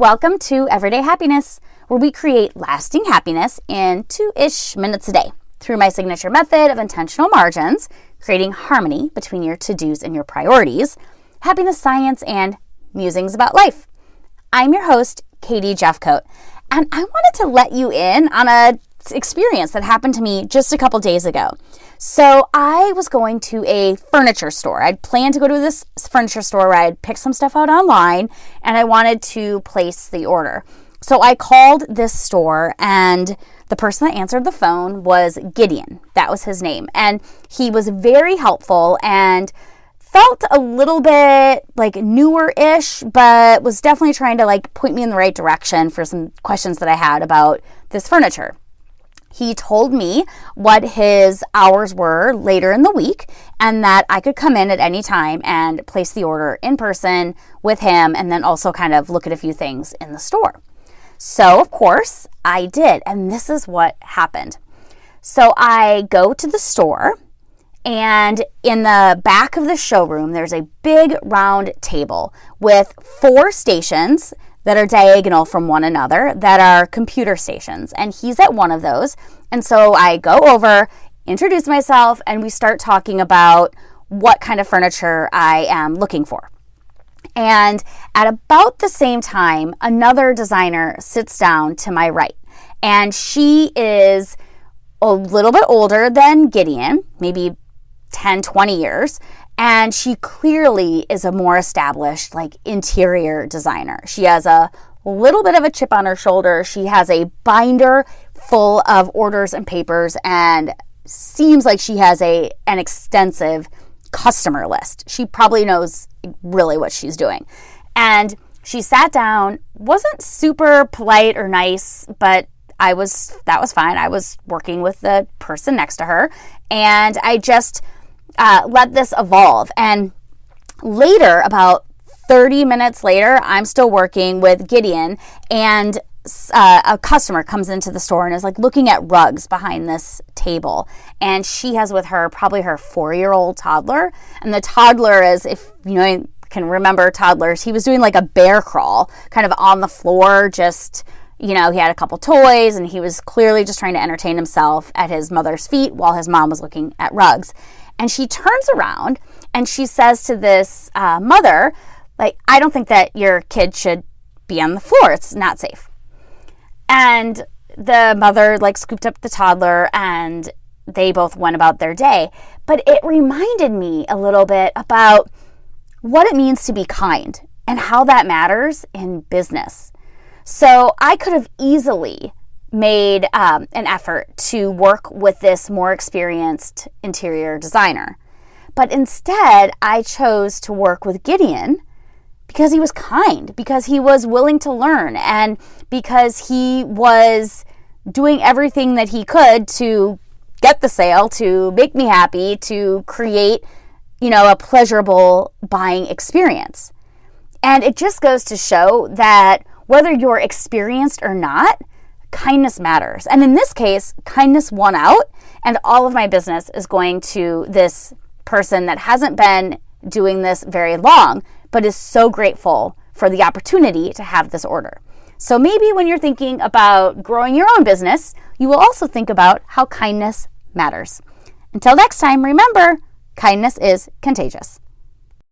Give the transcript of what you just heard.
Welcome to Everyday Happiness, where we create lasting happiness in 2-ish minutes a day through my signature method of intentional margins, creating harmony between your to-dos and your priorities, happiness science, and musings about life. I'm your host, Katie Jeffcoat, and I wanted to let you in on an experience that happened to me just a couple days ago. So I was going to a furniture store. I'd planned to go to this furniture store where I'd pick some stuff out online and I wanted to place the order. So I called this store and the person that answered the phone was Gideon. That was his name. And he was very helpful and felt a little bit like newer-ish, but was definitely trying to point me in the right direction for some questions that I had about this furniture. He told me what his hours were later in the week and that I could come in at any time and place the order in person with him and then also kind of look at a few things in the store. So, of course, I did. And this is what happened. So I go to the store and in the back of the showroom, there's a big round table with 4 stations that are diagonal from one another that are computer stations. And he's at one of those. And so I go over, introduce myself, and we start talking about what kind of furniture I am looking for. And at about the same time, another designer sits down to my right. And she is a little bit older than Gideon, maybe 10, 20 years. And she clearly is a more established, interior designer. She has a little bit of a chip on her shoulder. She has a binder full of orders and papers and seems like she has an extensive customer list. She probably knows really what she's doing. And she sat down, wasn't super polite or nice, but that was fine. I was working with the person next to her, and I just let this evolve. And later, about 30 minutes later, I'm still working with Gideon, and a customer comes into the store and is looking at rugs behind this table. And she has with her probably her 4-year-old toddler. And the toddler is, if you can remember toddlers, he was doing a bear crawl kind of on the floor, just he had a couple toys and he was clearly just trying to entertain himself at his mother's feet while his mom was looking at rugs. And she turns around and she says to this mother, I don't think that your kid should be on the floor. It's not safe. And the mother scooped up the toddler and they both went about their day. But it reminded me a little bit about what it means to be kind and how that matters in business. So I could have easily made an effort to work with this more experienced interior designer. But instead, I chose to work with Gideon because he was kind, because he was willing to learn, and because he was doing everything that he could to get the sale, to make me happy, to create, a pleasurable buying experience. And it just goes to show that whether you're experienced or not, kindness matters. And in this case, kindness won out, and all of my business is going to this person that hasn't been doing this very long, but is so grateful for the opportunity to have this order. So maybe when you're thinking about growing your own business, you will also think about how kindness matters. Until next time, remember, kindness is contagious.